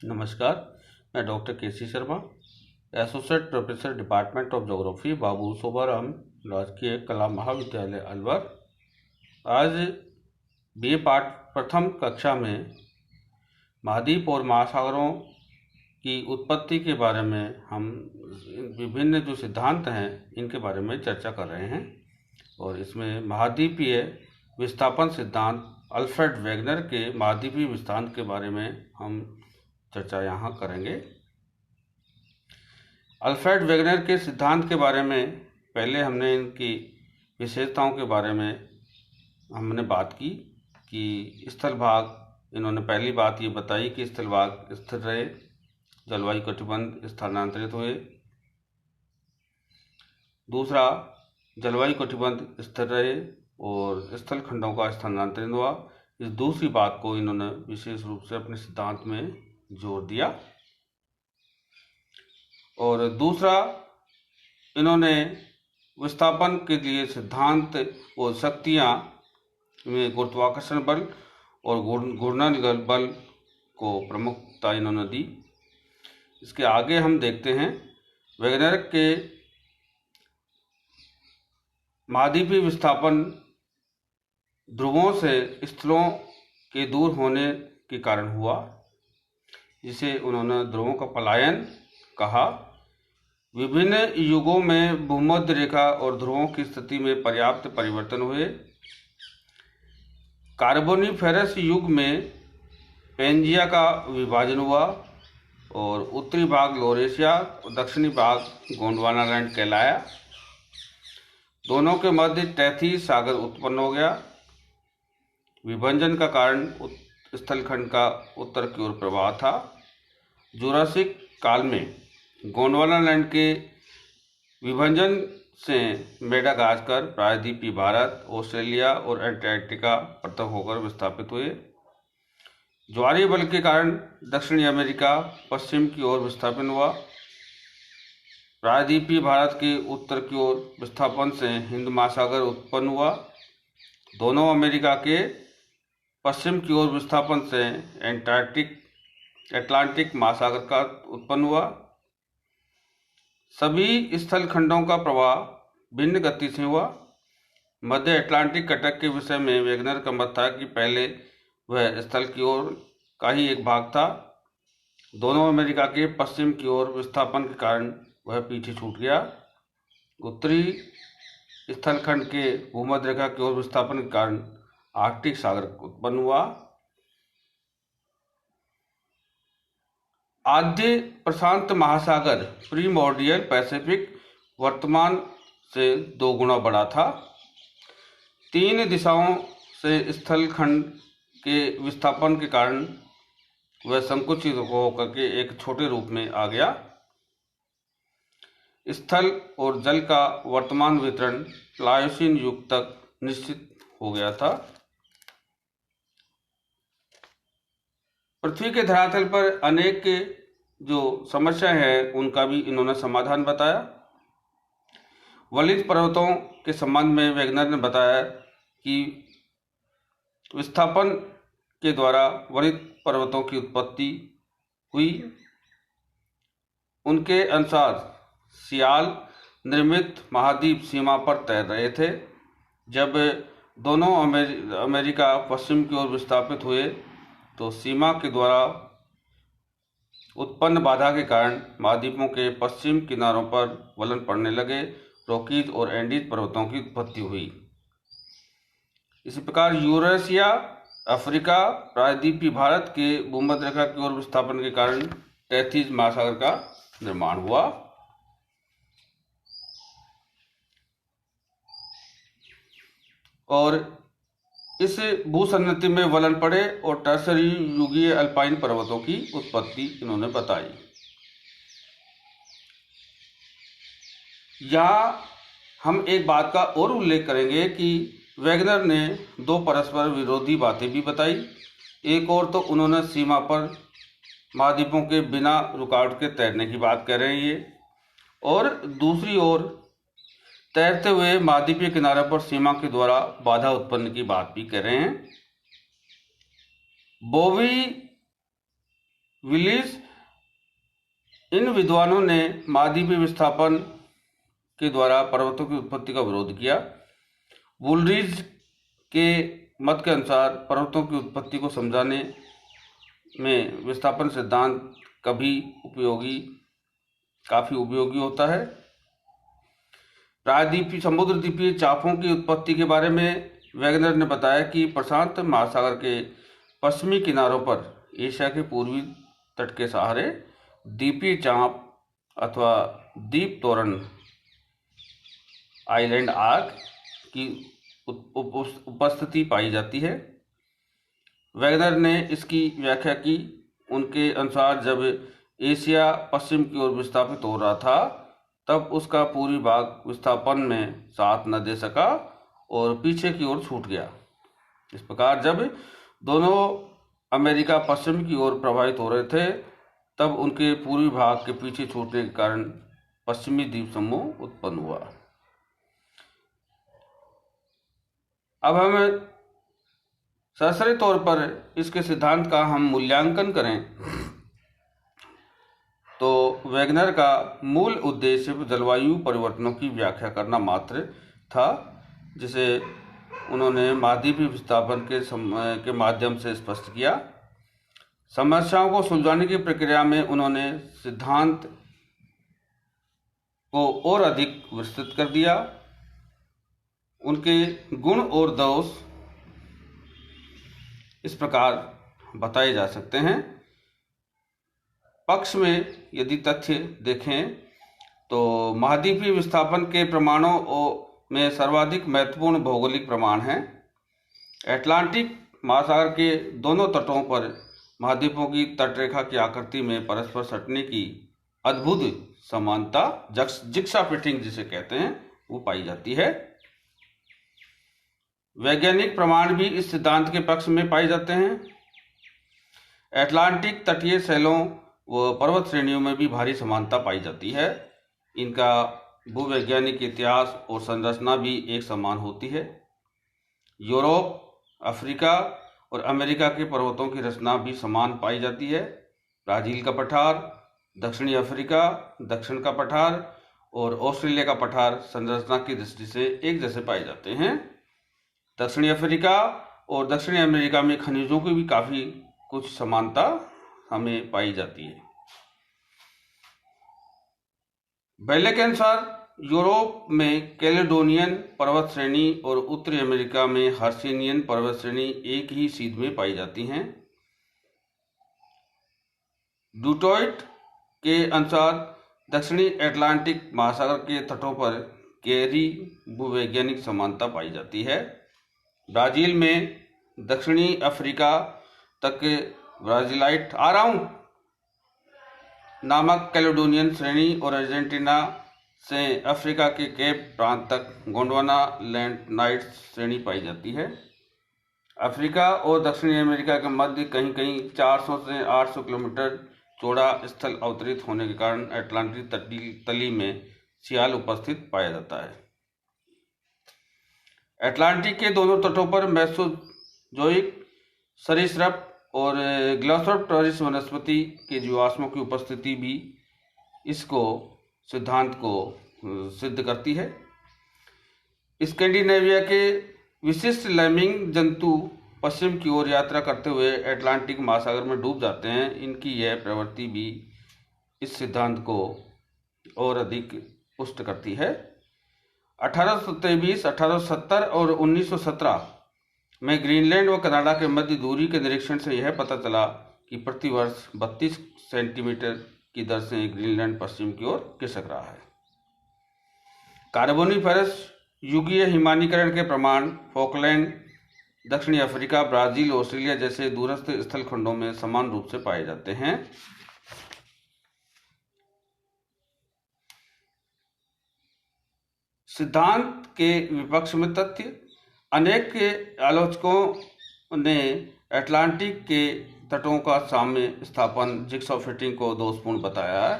नमस्कार, मैं doctor K C. Sharma, associate professor department of geography, Babu Sobaram, राजकीय कला महाविद्यालय अलवर। आज बीए पाठ प्रथम कक्षा में महाद्वीप और महासागरों की उत्पत्ति के बारे में हम विभिन्न जो सिद्धांत हैं इनके बारे में चर्चा कर रहे हैं। और इसमें महाद्वीपीय विस्थापन सिद्धांत अल्फ्रेड वेगनर के महाद्वीपीय विस्थापन के बारे में हम चर्चा यहाँ करेंगे। अल्फ्रेड वेगनर के सिद्धांत के बारे में पहले हमने इनकी विशेषताओं के बारे में हमने बात की कि स्थल भाग, इन्होंने पहली बात ये बताई कि स्थल भाग स्थिर रहे, जलवायु कटिबंध स्थानांतरित हुए। दूसरा, जलवायु कटिबंध स्थिर रहे और स्थल खंडों का स्थानांतरण हुआ। इस दूसरी बात को इन्होंने विशेष रूप से अपने सिद्धांत में जोर दिया। और दूसरा, इन्होंने विस्थापन के लिए सिद्धांत और शक्तियाँ में गुरुत्वाकर्षण बल और घूर्णन बल को प्रमुखता इन्होंने दी। इसके आगे हम देखते हैं वेगनर के महाद्वीपीय विस्थापन ध्रुवों से स्थलों के दूर होने के कारण हुआ, जिसे उन्होंने ध्रुवों का पलायन कहा। विभिन्न युगों में भूमध्य रेखा और ध्रुवों की स्थिति में पर्याप्त परिवर्तन हुए। कार्बोनिफेरस युग में पेंजिया का विभाजन हुआ और उत्तरी भाग लोरेशिया और दक्षिणी भाग गोंडवानालैंड कहलाया। दोनों के मध्य तैथीस सागर उत्पन्न हो गया। विभजन का कारण स्थलखंड का उत्तर की ओर प्रवाह था। जुरासिक काल में गोंडवानालैंड के विभजन से मेडागास्कर, प्रायद्वीपीय भारत, ऑस्ट्रेलिया और अंटार्कटिका पृथक होकर विस्थापित हुए। ज्वारीय बल के कारण दक्षिणी अमेरिका पश्चिम की ओर विस्थापन हुआ। प्रायद्वीपीय भारत के उत्तर की ओर विस्थापन से हिंद महासागर उत्पन्न हुआ। दोनों अमेरिका के पश्चिम की ओर विस्थापन से अटलांटिक महासागर का उत्पन्न हुआ। सभी स्थल खंडों का प्रवाह भिन्न गति से हुआ। मध्य अटलांटिक कटक के विषय में वेगनर का मत था कि पहले वह स्थल की ओर का ही एक भाग था। दोनों अमेरिका के पश्चिम की ओर विस्थापन के कारण वह पीछे छूट गया। उत्तरी स्थलखंड के भूमध्य रेखा की ओर विस्थापन के कारण आर्कटिक सागर उत्पन्न हुआ। आद्य प्रशांत महासागर प्रीमोर्डियल पैसिफिक वर्तमान से 2 गुना बड़ा था। 3 दिशाओं से स्थलखंड के विस्थापन के कारण वह संकुचित होकर के एक छोटे रूप में आ गया। स्थल और जल का वर्तमान वितरण प्लायोसीन युग तक निश्चित हो गया था। पृथ्वी के धरातल पर अनेक जो समस्याएं हैं उनका भी इन्होंने समाधान बताया। वलित पर्वतों के संबंध में वेगनर ने बताया कि विस्थापन के द्वारा वलित पर्वतों की उत्पत्ति हुई। उनके अनुसार सियाल निर्मित महाद्वीप सीमा पर तैर रहे थे। जब दोनों अमेरिका पश्चिम की ओर विस्थापित हुए तो सीमा के द्वारा उत्पन्न बाधा के कारण महाद्वीपों के पश्चिम किनारों पर वलन पड़ने लगे। रॉकीज और एंडीज पर्वतों की उत्पत्ति हुई। इसी प्रकार यूरेशिया, अफ्रीका, प्रायद्वीपीय भारत के भूमध्य रेखा की ओर विस्थापन के कारण तैथीस महासागर का निर्माण हुआ। और इस भूसन्नति में वलन पड़े और टर्सरी युगीय अल्पाइन पर्वतों की उत्पत्ति इन्होंने बताई। यहाँ हम एक बात का और उल्लेख करेंगे कि वेगनर ने 2 परस्पर विरोधी बातें भी बताई। एक और तो उन्होंने सीमा पर महाद्वीपों के बिना रुकावट के तैरने की बात कर रहे हैं ये, और दूसरी ओर तैरते हुए महाद्वीपीय किनारे पर सीमा के द्वारा बाधा उत्पन्न की बात भी कर रहे हैं। बोवी विलीज इन विद्वानों ने महाद्वीपीय विस्थापन के द्वारा पर्वतों की उत्पत्ति का विरोध किया। वुलरिज के मत के अनुसार पर्वतों की उत्पत्ति को समझाने में विस्थापन सिद्धांत काफी उपयोगी होता है। प्रायद्वीपीय समुद्र द्वीपीय चापों की उत्पत्ति के बारे में वैगनर ने बताया कि प्रशांत महासागर के पश्चिमी किनारों पर एशिया के पूर्वी तट के सहारे द्वीपीय चाप अथवा द्वीप तोरण आइलैंड आर्क की उपस्थिति पाई जाती है। वैगनर ने इसकी व्याख्या की। उनके अनुसार जब एशिया पश्चिम की ओर विस्थापित हो रहा था तब उसका पूर्वी भाग विस्थापन में साथ न दे सका और पीछे की ओर छूट गया। इस प्रकार जब दोनों अमेरिका पश्चिम की ओर प्रवाहित हो रहे थे तब उनके पूर्वी भाग के पीछे छूटने के कारण पश्चिमी द्वीप समूह उत्पन्न हुआ। अब हम सरसरी तौर पर इसके सिद्धांत का हम मूल्यांकन करें तो वैगनर का मूल उद्देश्य जलवायु परिवर्तनों की व्याख्या करना मात्र था, जिसे उन्होंने महाद्वीपीय विस्थापन के माध्यम से स्पष्ट किया। समस्याओं को सुलझाने की प्रक्रिया में उन्होंने सिद्धांत को और अधिक विस्तृत कर दिया। उनके गुण और दोष इस प्रकार बताए जा सकते हैं। पक्ष में यदि तथ्य देखें तो महाद्वीपीय विस्थापन के प्रमाणों में सर्वाधिक महत्वपूर्ण भौगोलिक प्रमाण हैं। अटलांटिक महासागर के दोनों तटों पर महाद्वीपों की तटरेखा की आकृति में परस्पर सटने की अद्भुत समानता, जिग्सा फिटिंग जिसे कहते हैं, वो पाई जाती है। वैज्ञानिक प्रमाण भी इस सिद्धांत के पक्ष में पाए जाते हैं। अटलांटिक तटीय शैलों व पर्वत श्रेणियों में भी भारी समानता पाई जाती है। इनका भूवैज्ञानिक इतिहास और संरचना भी एक समान होती है। यूरोप, अफ्रीका और अमेरिका के पर्वतों की रचना भी समान पाई जाती है। ब्राजील का पठार, दक्षिणी अफ्रीका, दक्षिण का पठार और ऑस्ट्रेलिया का पठार संरचना की दृष्टि से एक जैसे पाए जाते हैं। दक्षिणी अफ्रीका और दक्षिणी अमेरिका में खनिजों की भी काफ़ी कुछ समानता हमें पाई जाती है। बेले के अनुसार यूरोप में कैलेडोनियन पर्वत श्रेणी और उत्तरी अमेरिका में हर्सिनियन पर्वत श्रेणी एक ही सीध में पाई जाती हैं। डुटॉइट के अनुसार दक्षिणी अटलांटिक महासागर के तटों पर गहरी भूवैज्ञानिक समानता पाई जाती है। ब्राजील में दक्षिणी अफ्रीका तक ब्राजीलाइट नामक कैलेडोनियन श्रेणी और अर्जेंटीना से अफ्रीका के केप प्रांत तक गोंडवाना लैंडनाइट श्रेणी पाई जाती है। अफ्रीका और दक्षिणी अमेरिका के मध्य कहीं कहीं 400 से 800 किलोमीटर चौड़ा स्थल अवतरित होने के कारण अटलांटिक तली में सियाल उपस्थित पाया जाता है। अटलांटिक के दोनों तटों पर मेसोजोइक सरीसृप और ग्लासोप्टेरिस वनस्पति के जीवाश्मों की उपस्थिति भी इसको सिद्धांत को सिद्ध करती है। स्कैंडिनेविया के विशिष्ट लैमिंग जंतु पश्चिम की ओर यात्रा करते हुए अटलांटिक महासागर में डूब जाते हैं। इनकी यह प्रवृत्ति भी इस सिद्धांत को और अधिक पुष्ट करती है। 1823, 1870 और 1917 में ग्रीनलैंड व कनाडा के मध्य दूरी के निरीक्षण से यह पता चला कि प्रतिवर्ष 32 सेंटीमीटर की दर से ग्रीनलैंड पश्चिम की ओर खिसक रहा है। कार्बोनिफेरस युगीय हिमानीकरण के प्रमाण फॉकलैंड, दक्षिणी अफ्रीका, ब्राजील, ऑस्ट्रेलिया जैसे दूरस्थ स्थल खंडों में समान रूप से पाए जाते हैं। सिद्धांत के विपक्ष में तथ्य। अनेक आलोचकों ने अटलांटिक के तटों का साम्य स्थापन जिग्सॉ फिटिंग को दोषपूर्ण बताया है।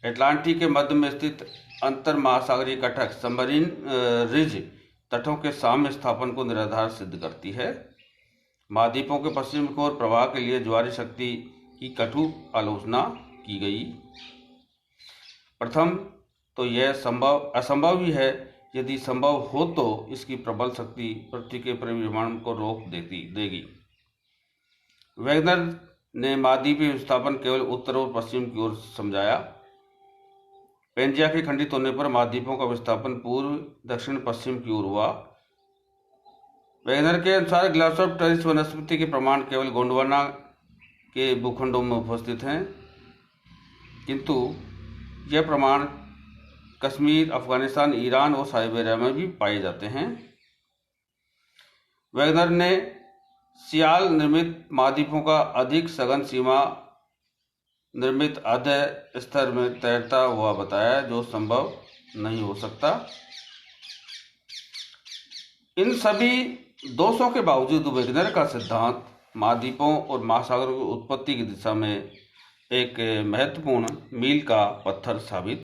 अटलांटिक के मध्य में स्थित अंतर महासागरीय कटक सबमरीन रिज तटों के साम्य स्थापन को निराधार सिद्ध करती है। महाद्वीपों के पश्चिम की ओर प्रवाह के लिए ज्वारीय शक्ति की कटु आलोचना की गई। प्रथम तो यह असंभव ही है। यदि संभव हो तो इसकी प्रबल शक्ति पृथ्वी के परिभ्रमण को रोक देगी। वैगनर ने महाद्वीपीय विस्थापन केवल उत्तर और पश्चिम की ओर समझाया। पेंजिया के खंडित होने पर महाद्वीपों का विस्थापन पूर्व, दक्षिण, पश्चिम की ओर हुआ। वैगनर के अनुसार ग्लासोप्टेरिस वनस्पति के प्रमाण केवल गोंडवाना के भूखंडों में उपस्थित हैं, किंतु यह प्रमाण कश्मीर, अफगानिस्तान, ईरान और साइबेरिया में भी पाए जाते हैं। वैगनर ने सियाल निर्मित महाद्वीपों का अधिक सघन सीमा निर्मित आधे स्तर में तैरता हुआ बताया, जो संभव नहीं हो सकता। इन सभी दोषों के बावजूद वैगनर का सिद्धांत महाद्वीपों और महासागरों की उत्पत्ति की दिशा में एक महत्वपूर्ण मील का पत्थर साबित